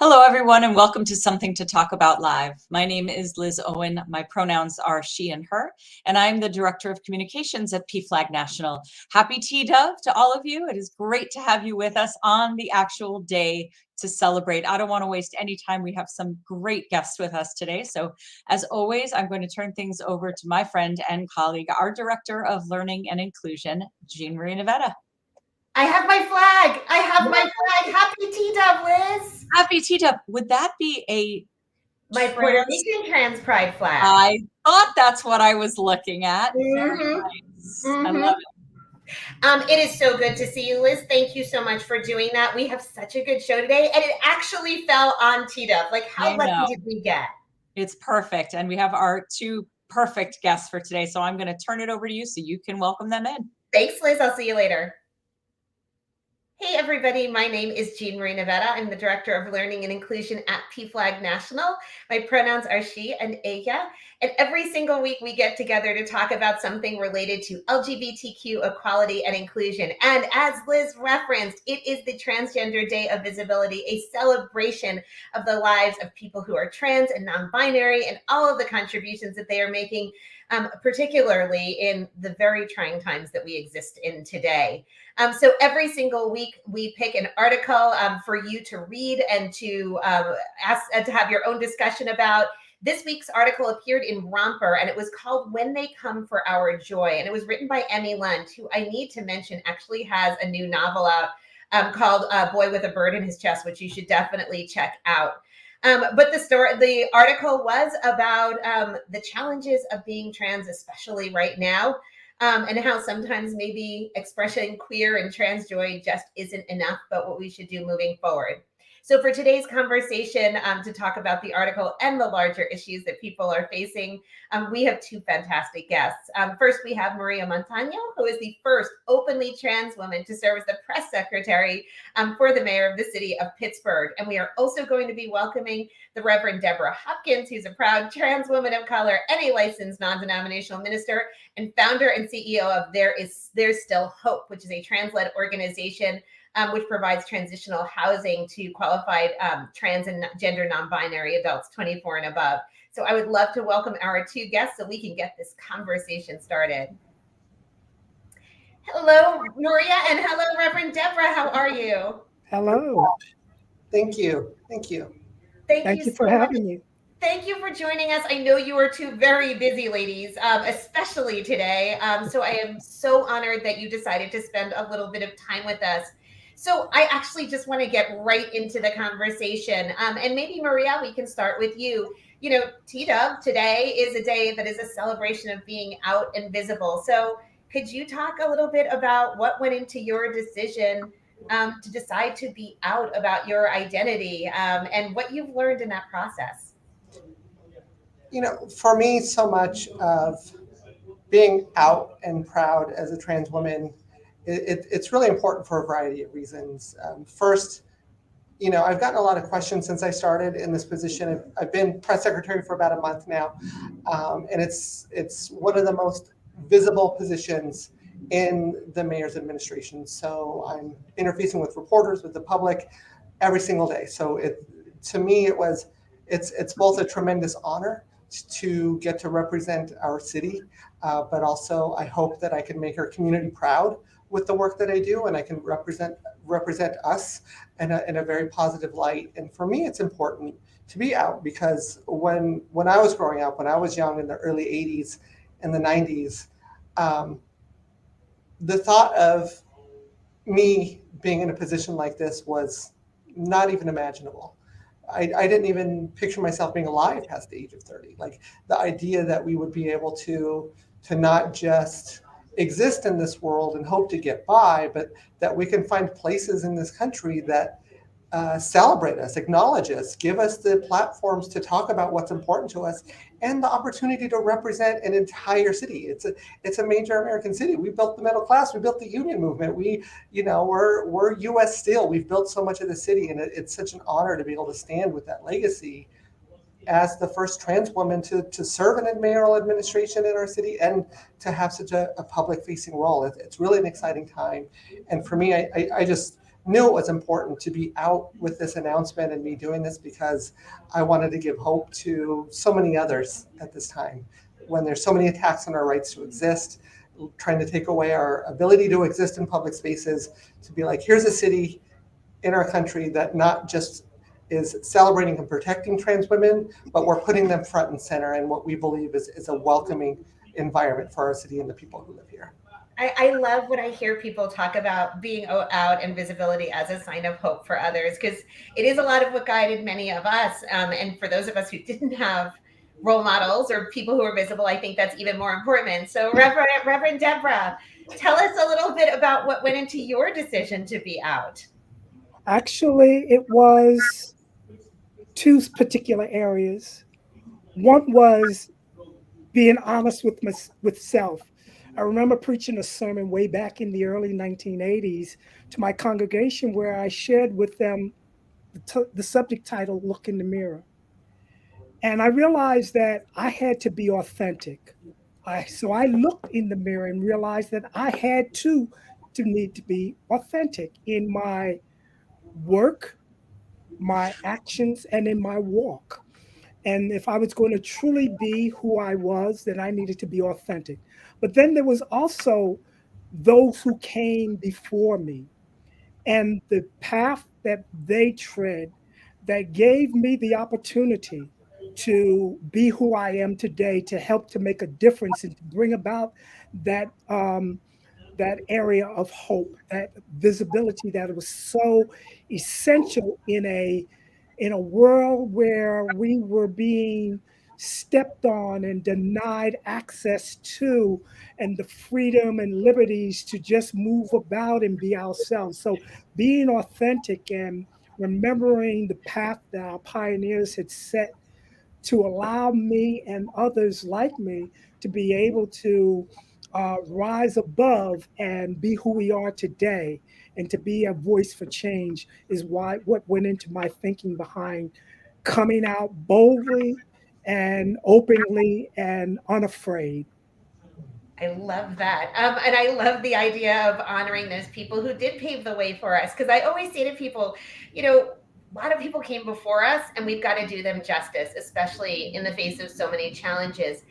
Hello, everyone, and welcome to Something to Talk About Live. My name is Liz Owen. My pronouns are she and her, and I'm the Director of Communications at PFLAG National. Happy TDOV to all of you. It is great to have you with us on the actual day to celebrate. I don't want to waste any time. We have some great guests with us today. So as always, I'm going to turn things over to my friend and colleague, our Director of Learning and Inclusion, Jean Marie Nevada. I have my flag. I have my flag. Happy TDOV, Liz. Happy TDOV. Would that be my Puerto Rican trans pride flag? I thought that's what I was looking at. Mm-hmm. Very nice. I love it. It is so good to see you, Liz. Thank you so much for doing that. We have such a good show today, and it actually fell on TDOV. Like, how lucky did we get? It's perfect, and we have our two perfect guests for today. So I'm going to turn it over to you so you can welcome them in. Thanks, Liz. I'll see you later. Hey, everybody. My name is Jean Marie Nevada. I'm the Director of Learning and Inclusion at PFLAG National. My pronouns are she and ella. And every single week we get together to talk about something related to LGBTQ equality and inclusion. And as Liz referenced, it is the Transgender Day of Visibility, a celebration of the lives of people who are trans and non-binary and all of the contributions that they are making, particularly in the very trying times that we exist in today. So every single week we pick an article for you to read and to ask to have your own discussion about. This week's article appeared in Romper, and it was called When They Come for Our Joy. And it was written by Emmy Lund, who I need to mention actually has a new novel out called Boy with a Bird in His Chest, which you should definitely check out. But the article was about the challenges of being trans, especially right now. And how sometimes maybe expressing queer and trans joy just isn't enough, but what we should do moving forward. So for today's conversation, to talk about the article and the larger issues that people are facing, we have two fantastic guests. First, we have Maria Montano, who is the first openly trans woman to serve as the press secretary for the mayor of the city of Pittsburgh. And we are also going to be welcoming the Reverend Deborah Hopkins, who's a proud trans woman of color and a licensed non-denominational minister and founder and CEO of There's Still Hope, which is a trans-led organization which provides transitional housing to qualified trans and gender non-binary adults 24 and above. So I would love to welcome our two guests so we can get this conversation started. Hello, Maria, and hello, Reverend Deborah. How are you? Hello. Thank you. Thank you. Thank you for having me. Thank you for joining us. I know you are two very busy ladies, especially today. So I am so honored that you decided to spend a little bit of time with us. So I actually just want to get right into the conversation. And maybe, Maria, we can start with you. You know, TDOV today is a day that is a celebration of being out and visible. So could you talk a little bit about what went into your decision to decide to be out about your identity and what you've learned in that process? You know, for me, so much of being out and proud as a trans woman, it's really important for a variety of reasons. First, you know, I've gotten a lot of questions since I started in this position. I've been press secretary for about a month now, and it's one of the most visible positions in the mayor's administration. So I'm interfacing with reporters, with the public, every single day. So to me, it's both a tremendous honor to get to represent our city, but also I hope that I can make our community proud with the work that I do, and I can represent us in a very positive light. And for me, it's important to be out because when I was growing up, when I was young in the early 80s and the 90s, the thought of me being in a position like this was not even imaginable. I didn't even picture myself being alive past the age of 30. Like the idea that we would be able to not just exist in this world and hope to get by, but that we can find places in this country that celebrate us, acknowledge us, give us the platforms to talk about what's important to us, and the opportunity to represent an entire city. It's a major American city. We built the middle class. We built the union movement. We're U.S. Steel. We've built so much of the city, and it's such an honor to be able to stand with that legacy as the first trans woman to serve in a mayoral administration in our city and to have such a public-facing role. It's really an exciting time. And for me, I just knew it was important to be out with this announcement and me doing this because I wanted to give hope to so many others at this time. When there's so many attacks on our rights to exist, trying to take away our ability to exist in public spaces, to be like, here's a city in our country that not just is celebrating and protecting trans women, but we're putting them front and center in what we believe is a welcoming environment for our city and the people who live here. I love when I hear people talk about being out and visibility as a sign of hope for others, because it is a lot of what guided many of us. And for those of us who didn't have role models or people who are visible, I think that's even more important. So Reverend Deborah, tell us a little bit about what went into your decision to be out. Actually, it was two particular areas. One was being honest with self. I remember preaching a sermon way back in the early 1980s to my congregation where I shared with them the subject title, Look in the Mirror. And I realized that I had to be authentic. So I looked in the mirror and realized that I had to need to be authentic in my work, my actions, and in my walk. And if I was going to truly be who I was, then I needed to be authentic. But then there was also those who came before me and the path that they tread that gave me the opportunity to be who I am today, to help to make a difference and to bring about that that area of hope, that visibility that was so essential in a world where we were being stepped on and denied access to and the freedom and liberties to just move about and be ourselves. So being authentic and remembering the path that our pioneers had set to allow me and others like me to be able to rise above and be who we are today and to be a voice for change is what went into my thinking behind coming out boldly and openly and unafraid. I love that. And I love the idea of honoring those people who did pave the way for us. Because I always say to people, a lot of people came before us and we've got to do them justice, especially in the face of so many challenges.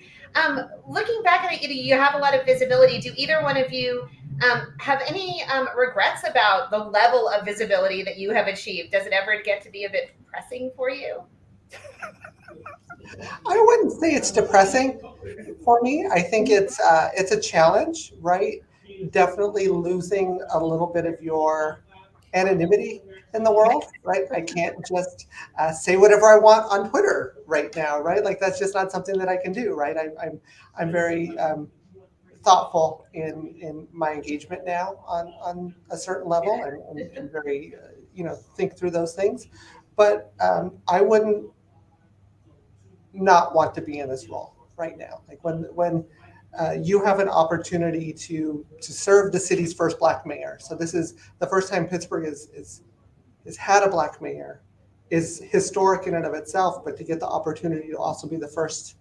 Looking back at it, you have a lot of visibility. Do either one of you have any regrets about the level of visibility that you have achieved? Does it ever get to be a bit depressing for you? I wouldn't say it's depressing for me. I think it's a challenge, right? Definitely losing a little bit of your anonymity in the world, right? I can't just say whatever I want on Twitter right now, right? Like that's just not something that I can do, right? I'm very thoughtful in my engagement now on a certain level and very think through those things. But I wouldn't not want to be in this role right now. Like when you have an opportunity to serve the city's first Black mayor. So this is the first time Pittsburgh is had a Black mayor, is historic in and of itself. But to get the opportunity to also be the first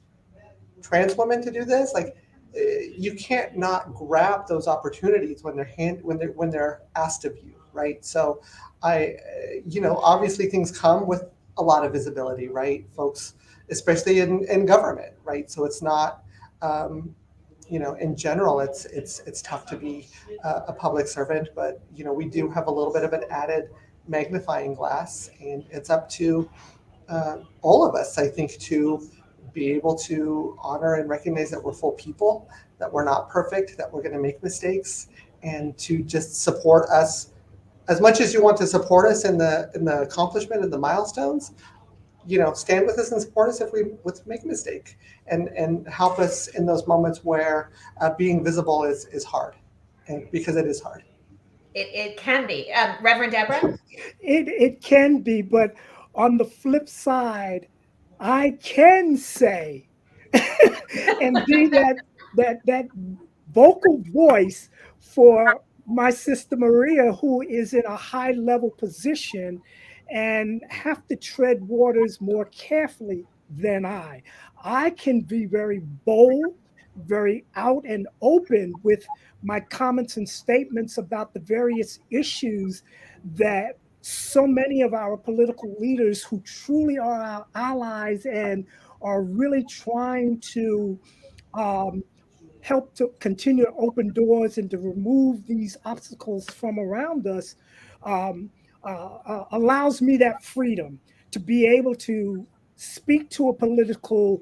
trans woman to do this, like you can't not grab those opportunities when they're asked of you, right? So obviously things come with a lot of visibility, right, folks, especially in government, right? So it's not, in general, it's tough to be a public servant, but we do have a little bit of an added magnifying glass, and it's up to all of us, I think, to be able to honor and recognize that we're full people, that we're not perfect, that we're going to make mistakes, and to just support us as much as you want to support us in the accomplishment and the milestones. Stand with us and support us if we make a mistake, and help us in those moments where being visible is hard, and because it is hard. It can be. Reverend Deborah? It can be, but on the flip side, I can say and be that vocal voice for my sister Maria, who is in a high level position and have to tread waters more carefully than I. I can be very bold, very out and open with my comments and statements about the various issues that so many of our political leaders who truly are our allies and are really trying to um, help to continue to open doors and to remove these obstacles from around us, um, allows me that freedom to be able to speak to a political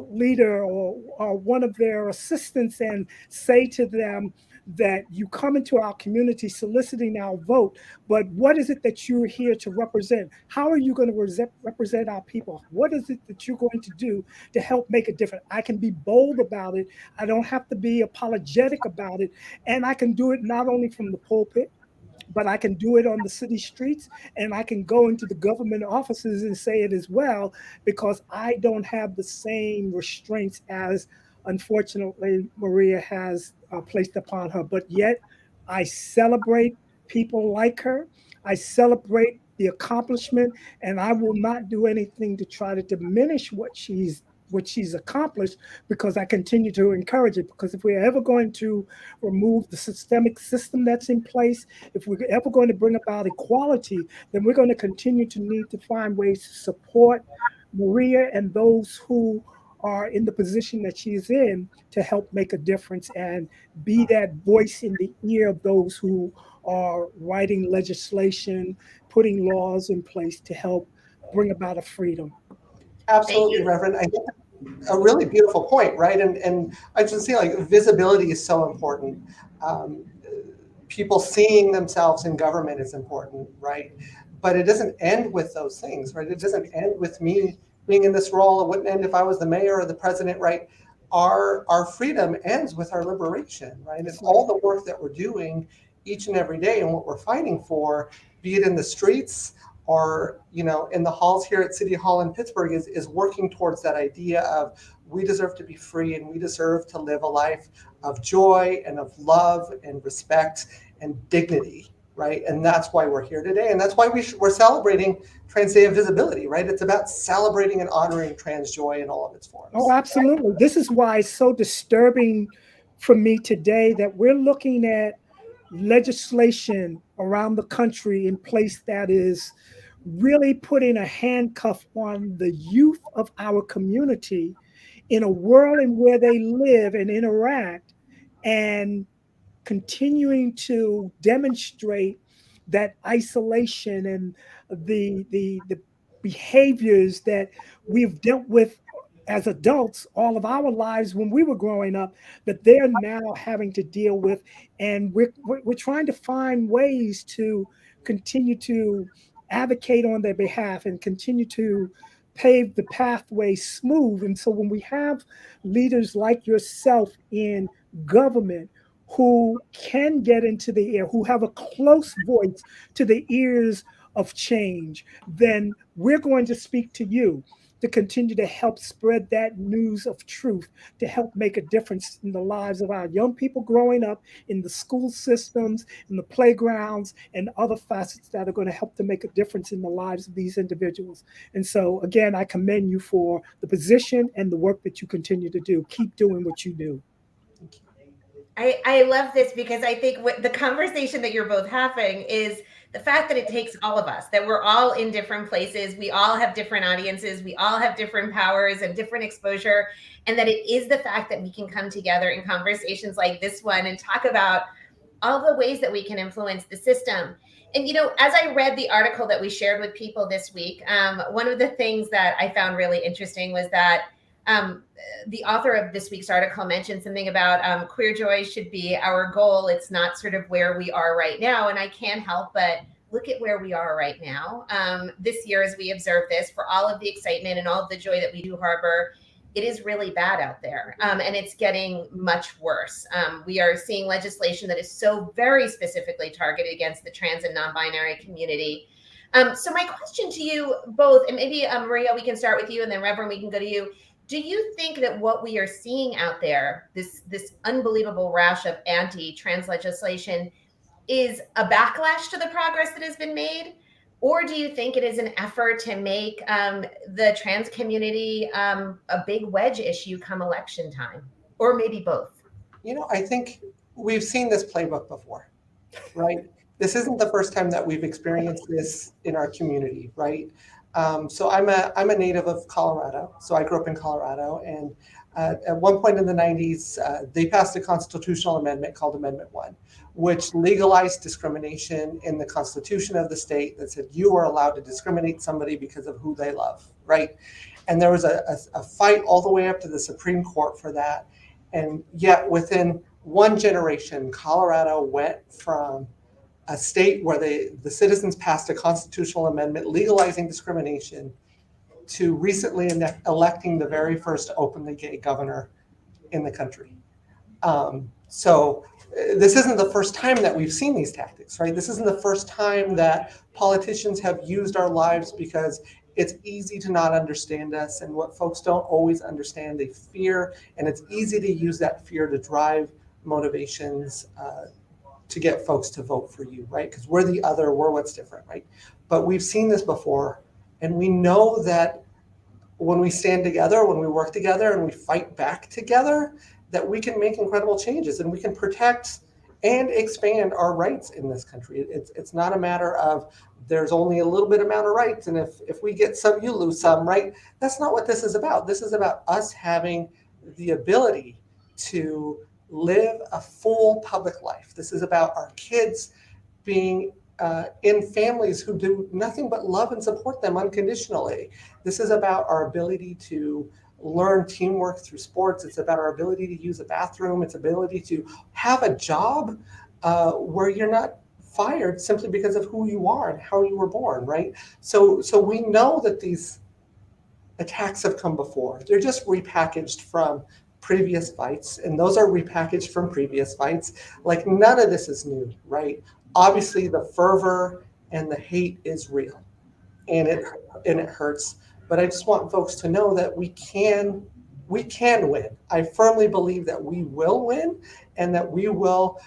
leader or one of their assistants and say to them that you come into our community soliciting our vote, but what is it that you're here to represent? How are you going to represent our people? What is it that you're going to do to help make a difference? I can be bold about it. I don't have to be apologetic about it. And I can do it not only from the pulpit, but I can do it on the city streets, and I can go into the government offices and say it as well, because I don't have the same restraints as, unfortunately, Maria has placed upon her. But yet, I celebrate people like her. I celebrate the accomplishment, and I will not do anything to try to diminish what she's accomplished, because I continue to encourage it. Because if we're ever going to remove the systemic system that's in place, if we're ever going to bring about equality, then we're going to continue to need to find ways to support Maria and those who are in the position that she's in to help make a difference and be that voice in the ear of those who are writing legislation, putting laws in place to help bring about a freedom. Absolutely, Reverend. I think a really beautiful point, right? And I just see like visibility is so important. Um, People seeing themselves in government is important, right? But it doesn't end with those things, right? It doesn't end with me being in this role. It wouldn't end if I was the mayor or the president, right? Our freedom ends with our liberation, right? And all the work that we're doing each and every day and what we're fighting for, be it in the streets or in the halls here at City Hall in Pittsburgh, is working towards that idea of we deserve to be free and we deserve to live a life of joy and of love and respect and dignity, right? And that's why we're here today, and that's why we're celebrating Trans Day of Visibility, right? It's about celebrating and honoring trans joy in all of its forms. Oh, absolutely. This is why it's so disturbing for me today that we're looking at legislation around the country in place that is really putting a handcuff on the youth of our community in a world in where they live and interact, and continuing to demonstrate that isolation and the behaviors that we've dealt with as adults all of our lives when we were growing up, that they're now having to deal with. And we're trying to find ways to continue to advocate on their behalf and continue to pave the pathway smooth. And so when we have leaders like yourself in government who can get into the air, who have a close voice to the ears of change, then we're going to speak to you to continue to help spread that news of truth, to help make a difference in the lives of our young people growing up in the school systems, in the playgrounds, and other facets that are going to help to make a difference in the lives of these individuals. And so, again, I commend you for the position and the work that you continue to do. Keep doing what you do. I love this, because I think what the conversation that you're both having is the fact that it takes all of us, that we're all in different places. We all have different audiences. We all have different powers and different exposure. And that it is the fact that we can come together in conversations like this one and talk about all the ways that we can influence the system. And, as I read the article that we shared with people this week, one of the things that I found really interesting was that the author of this week's article mentioned something about queer joy should be our goal. It's not sort of where we are right now. And I can't help but look at where we are right now. This year, as we observe this, for all of the excitement and all of the joy that we do harbor, it is really bad out there. And it's getting much worse. We are seeing legislation that is so very specifically targeted against the trans and non-binary community. So my question to you both, and maybe Maria, we can start with you, and then Reverend, we can go to you. Do you think that what we are seeing out there, this unbelievable rash of anti-trans legislation, is a backlash to the progress that has been made? Or do you think it is an effort to make the trans community a big wedge issue come election time? Or maybe both? I think we've seen this playbook before, right? this isn't the first time that we've experienced this in our community, right? So I'm a native of Colorado. So I grew up in Colorado, and at one point in the 90s, they passed a constitutional amendment called Amendment 1, which legalized discrimination in the constitution of the state that said you are allowed to discriminate somebody because of who they love, right? And there was a fight all the way up to the Supreme Court for that. And yet within one generation, Colorado went from a state where the citizens passed a constitutional amendment legalizing discrimination to recently electing the very first openly gay governor in the country. So this isn't the first time that we've seen these tactics, right? This isn't the first time that politicians have used our lives because it's easy to not understand us, and what folks don't always understand, they fear, and it's easy to use that fear to drive motivations to get folks to vote for you, right? Because we're the other, we're what's different, right? But we've seen this before, and we know that when we stand together, when we work together, and we fight back together, that we can make incredible changes, and we can protect and expand our rights in this country. It's not a matter of there's only a little bit amount of rights, and if we get some, you lose some, right? That's not what this is about. This is about us having the ability to live a full public life. This is about our kids being in families who do nothing but love and support them unconditionally. This is about our ability to learn teamwork through sports. It's about our ability to use a bathroom. It's ability to have a job where you're not fired simply because of who you are and how you were born, right? So we know that these attacks have come before. They're just repackaged from previous fights, and those are repackaged from previous fights. Like, none of this is new, right? Obviously, the fervor and the hate is real, and it hurts. But I just want folks to know that we can win. I firmly believe that we will win, and that we will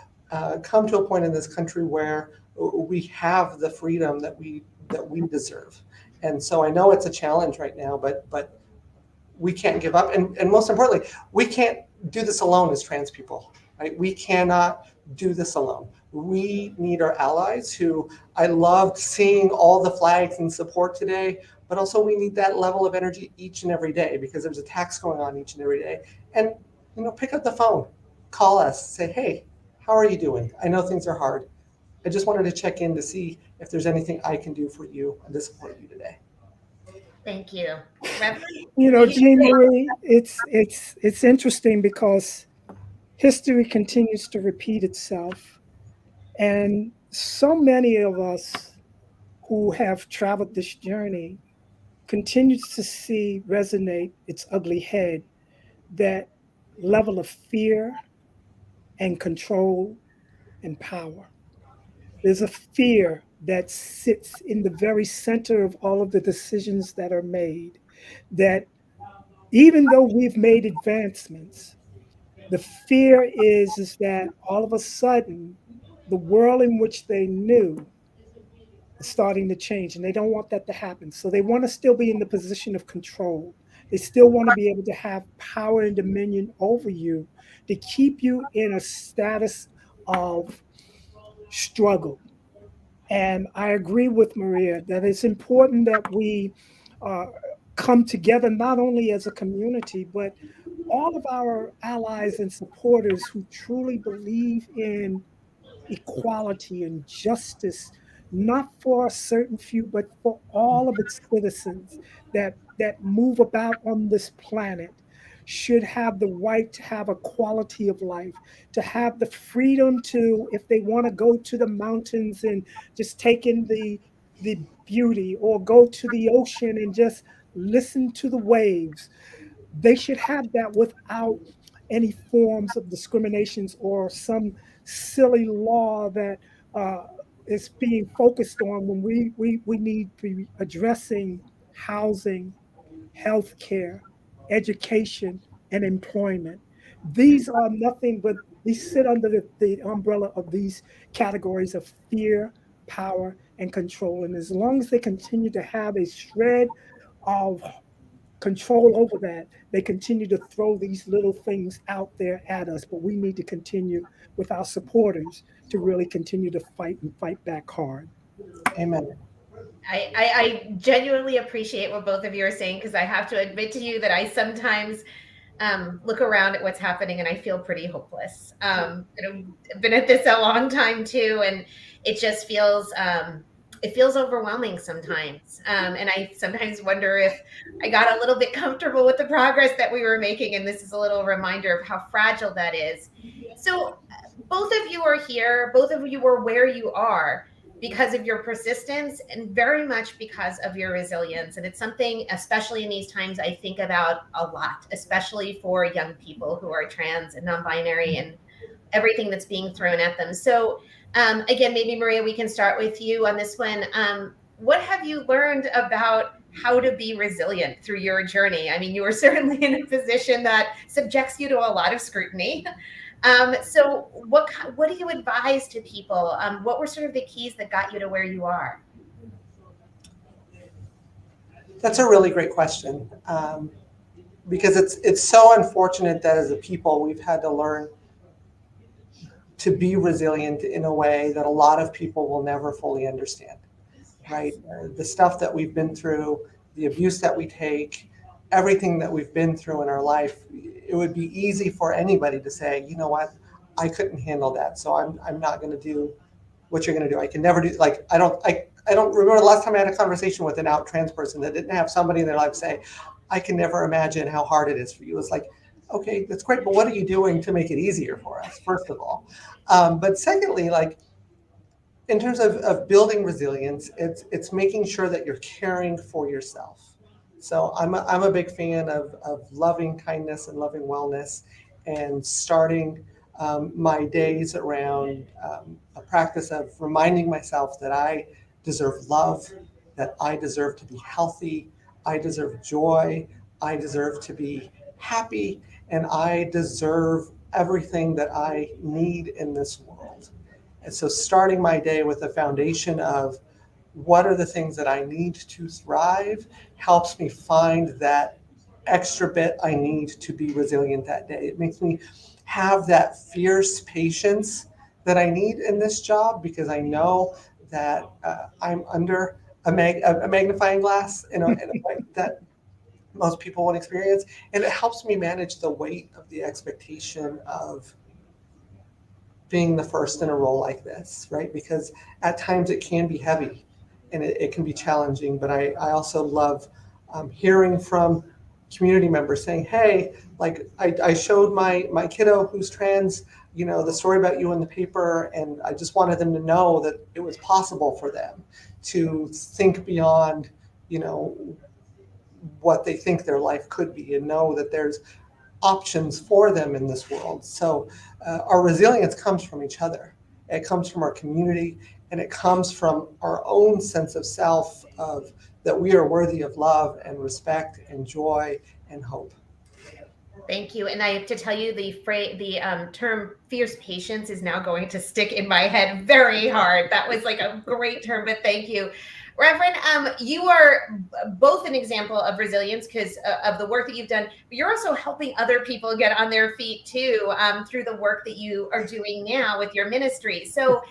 come to a point in this country where we have the freedom that we deserve. And so I know it's a challenge right now, but we can't give up. And most importantly, we can't do this alone as trans people, right? We cannot do this alone. We need our allies, who I loved seeing all the flags and support today, but also we need that level of energy each and every day, because there's attacks going on each and every day. And, pick up the phone, call us, say, hey, how are you doing? I know things are hard. I just wanted to check in to see if there's anything I can do for you and to support you today. Thank you. Reverend? Jean Marie, it's interesting because history continues to repeat itself, and so many of us who have traveled this journey continue to see resonate its ugly head, that level of fear and control and power. There's a fear that sits in the very center of all of the decisions that are made, that even though we've made advancements, the fear is that all of a sudden the world in which they knew is starting to change, and they don't want that to happen. So they want to still be in the position of control. They still want to be able to have power and dominion over you, to keep you in a status of struggle. And I agree with Maria that it's important that we uh, come together, not only as a community, but all of our allies and supporters who truly believe in equality and justice, not for a certain few, but for all of its citizens that move about on this planet, should have the right to have a quality of life, to have the freedom to, if they want to go to the mountains and just take in the beauty, or go to the ocean and just listen to the waves, they should have that without any forms of discriminations or some silly law that is being focused on, when we need to be addressing housing, healthcare, education, and employment. These are nothing but, these sit under the umbrella of these categories of fear, power, and control. And as long as they continue to have a shred of control over that, they continue to throw these little things out there at us. But we need to continue with our supporters to really continue to fight and fight back hard. Amen. I genuinely appreciate what both of you are saying, because I have to admit to you that I sometimes look around at what's happening and I feel pretty hopeless. I've been at this a long time too, and it just feels it feels overwhelming sometimes. And I sometimes wonder if I got a little bit comfortable with the progress that we were making, and this is a little reminder of how fragile that is. So both of you are here, both of you are where you are because of your persistence and very much because of your resilience. And it's something, especially in these times, I think about a lot, especially for young people who are trans and non-binary and everything that's being thrown at them. So again, maybe Maria, we can start with you on this one. What have you learned about how to be resilient through your journey? I mean, you are certainly in a position that subjects you to a lot of scrutiny. So what do you advise to people? What were sort of the keys that got you to where you are? That's a really great question, because it's so unfortunate that as a people we've had to learn to be resilient in a way that a lot of people will never fully understand, right? The stuff that we've been through, the abuse that we take, everything that we've been through in our life, it would be easy for anybody to say, you know what, I couldn't handle that, so I'm not going to do what you're going to do. I can never do, like, I don't remember the last time I had a conversation with an out trans person that didn't have somebody in their life say, I can never imagine how hard it is for you. It's like, okay, that's great, but what are you doing to make it easier for us, first of all? But secondly, like, in terms of building resilience, it's making sure that you're caring for yourself. So I'm a big fan of loving kindness and loving wellness, and starting my days around a practice of reminding myself that I deserve love, that I deserve to be healthy, I deserve joy, I deserve to be happy, and I deserve everything that I need in this world. And so starting my day with a foundation of what are the things that I need to thrive helps me find that extra bit I need to be resilient that day. It makes me have that fierce patience that I need in this job, because I know that I'm under a magnifying glass in a way that most people won't experience. And it helps me manage the weight of the expectation of being the first in a role like this, right? Because at times it can be heavy and it can be challenging, but I also love hearing from community members saying, hey, like I showed my kiddo who's trans, the story about you in the paper, and I just wanted them to know that it was possible for them to think beyond, what they think their life could be, and know that there's options for them in this world. So our resilience comes from each other. It comes from our community, and it comes from our own sense of self, of that we are worthy of love and respect and joy and hope. Thank you. And I have to tell you, the term fierce patience is now going to stick in my head very hard. That was like a great term, but thank you. Reverend, you are both an example of resilience because of the work that you've done, but you're also helping other people get on their feet too, through the work that you are doing now with your ministry. So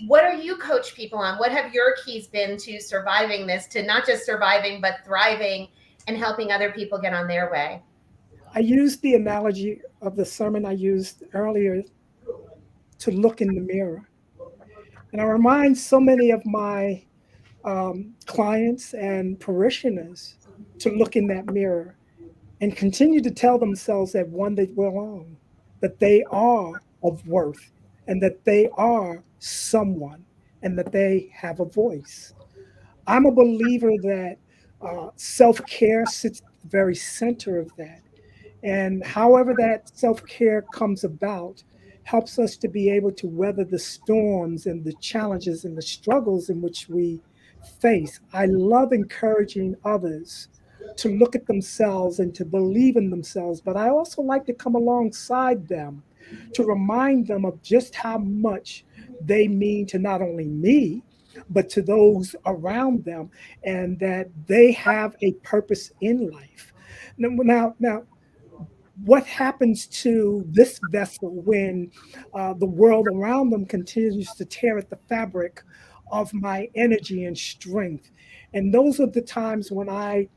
what are you coach people on? What have your keys been to surviving this, to not just surviving, but thriving and helping other people get on their way? I used the analogy of the sermon I used earlier to look in the mirror. And I remind so many of my clients and parishioners to look in that mirror and continue to tell themselves that one, they belong, that they are of worth, and that they are someone, and that they have a voice. I'm a believer that self-care sits at the very center of that. And however that self-care comes about helps us to be able to weather the storms and the challenges and the struggles in which we face. I love encouraging others to look at themselves and to believe in themselves, but I also like to come alongside them to remind them of just how much they mean to not only me, but to those around them, and that they have a purpose in life. Now, what happens to this vessel when the world around them continues to tear at the fabric of my energy and strength? And those are the times when I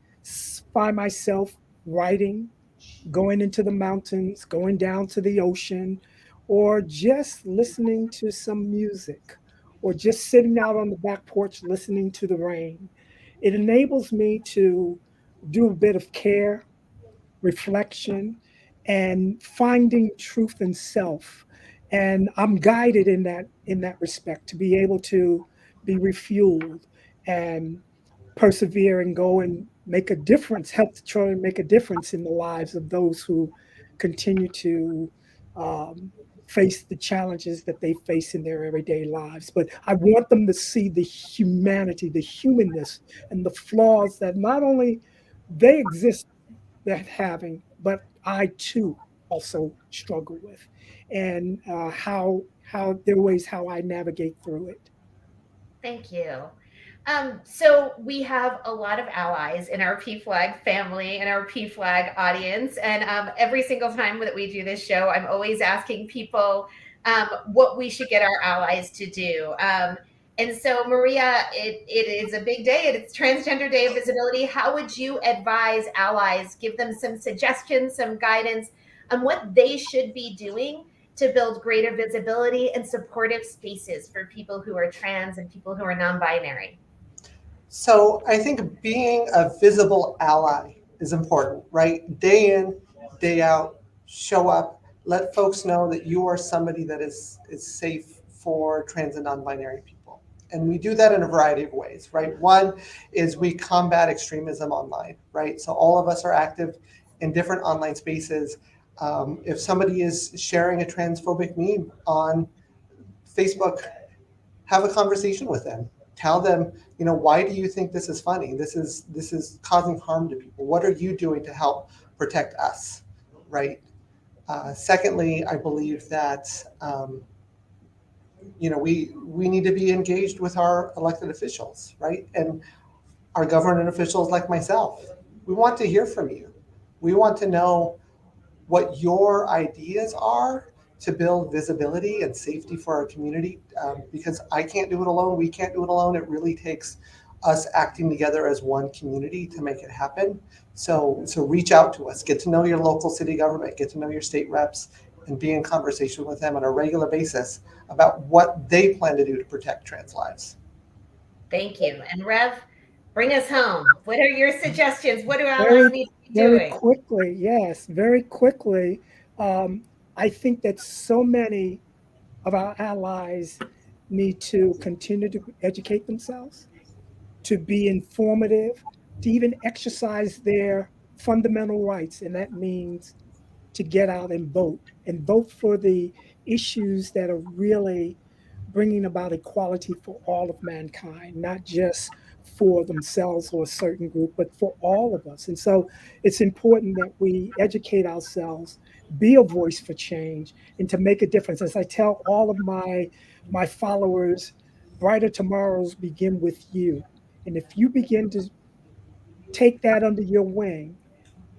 find myself writing, going into the mountains, going down to the ocean, or just listening to some music, or just sitting out on the back porch listening to the rain. It enables me to do a bit of care, reflection, and finding truth in self. And I'm guided in that respect to be able to be refueled and persevere and go and make a difference, help to try and make a difference in the lives of those who continue to um, face the challenges that they face in their everyday lives. But I want them to see the humanity, the humanness, and the flaws that not only they exist that having, but I too also struggle with, and how there are ways how I navigate through it. Thank you. So we have a lot of allies in our PFLAG family and our PFLAG audience. And every single time that we do this show, I'm always asking people what we should get our allies to do. And so, Maria, it is a big day. It's Transgender Day of Visibility. How would you advise allies, give them some suggestions, some guidance on what they should be doing to build greater visibility and supportive spaces for people who are trans and people who are non-binary? So I think being a visible ally is important, right? Day in, day out, show up, let folks know that you are somebody that is safe for trans and non-binary people. And we do that in a variety of ways, right? One is we combat extremism online, right? So all of us are active in different online spaces. If somebody is sharing a transphobic meme on Facebook, have a conversation with them. Tell them, why do you think this is funny? This is causing harm to people. What are you doing to help protect us, right? Secondly, I believe that we need to be engaged with our elected officials, right? And our government officials like myself. We want to hear from you. We want to know what your ideas are to build visibility and safety for our community, because I can't do it alone. We can't do it alone. It really takes us acting together as one community to make it happen. So reach out to us, get to know your local city government, get to know your state reps, and be in conversation with them on a regular basis about what they plan to do to protect trans lives. Thank you. And Rev, bring us home. What are your suggestions? What do allies Very, need to be very doing? quickly, yes, very quickly. I think that so many of our allies need to continue to educate themselves, to be informative, to even exercise their fundamental rights. And that means to get out and vote for the issues that are really bringing about equality for all of mankind, not just for themselves or a certain group, but for all of us. And so it's important that we educate ourselves, be a voice for change, and to make a difference. As I tell all of my followers, brighter tomorrows begin with you. And if you begin to take that under your wing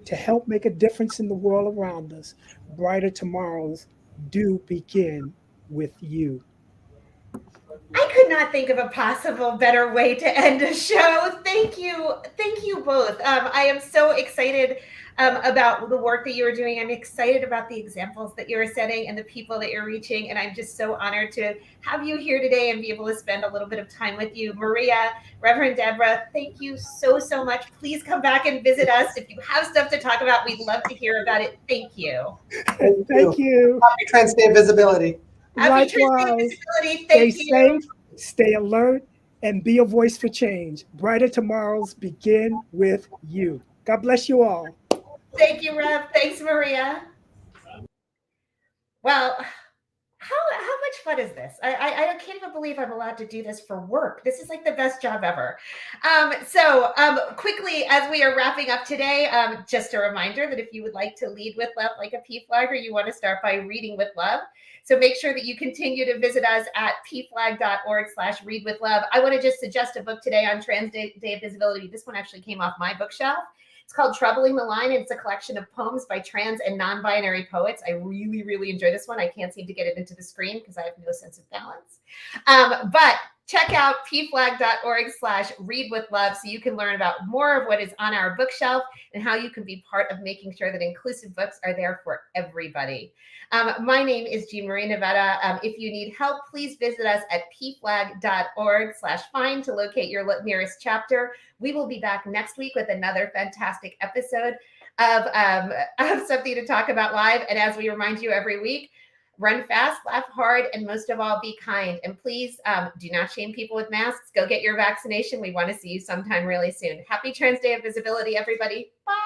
to help make a difference in the world around us, brighter tomorrows do begin with you. I could not think of a possible better way to end a show. Thank you. Thank you both. I am so excited about the work that you are doing. I'm excited about the examples that you're setting and the people that you're reaching. And I'm just so honored to have you here today and be able to spend a little bit of time with you. Maria, Reverend Deborah, thank you so, so much. Please come back and visit us. If you have stuff to talk about, we'd love to hear about it. Thank you. Thank you. Happy Trans Day of Visibility. Happy Trans Day of Likewise, Visibility. stay Thank you. safe, stay alert, and be a voice for change. Brighter tomorrows begin with you. God bless you all. Thank you, Rev. Thanks, Maria. Well, how much fun is this? I can't even believe I'm allowed to do this for work. This is like the best job ever. Quickly, as we are wrapping up today, just a reminder that if you would like to lead with love like a PFLAGger, you want to start by reading with love. So make sure that you continue to visit us at pflag.org/readwithlove. I want to just suggest a book today on Trans Day of Visibility. This one actually came off my bookshelf. It's It's called Troubling the Line. It's a collection of poems by trans and non-binary poets. I really, really enjoy this one. I can't seem to get it into the screen because I have no sense of balance. But check out pflag.org/readwithlove so you can learn about more of what is on our bookshelf and how you can be part of making sure that inclusive books are there for everybody. My name is Jean Marie Nevada. If you need help, please visit us at pflag.org/find to locate your nearest chapter. We will be back next week with another fantastic episode of something to talk about live. And as we remind you every week, run fast, laugh hard, and most of all, be kind. And please do not shame people with masks. Go get your vaccination. We want to see you sometime really soon. Happy Trans Day of Visibility, everybody. Bye.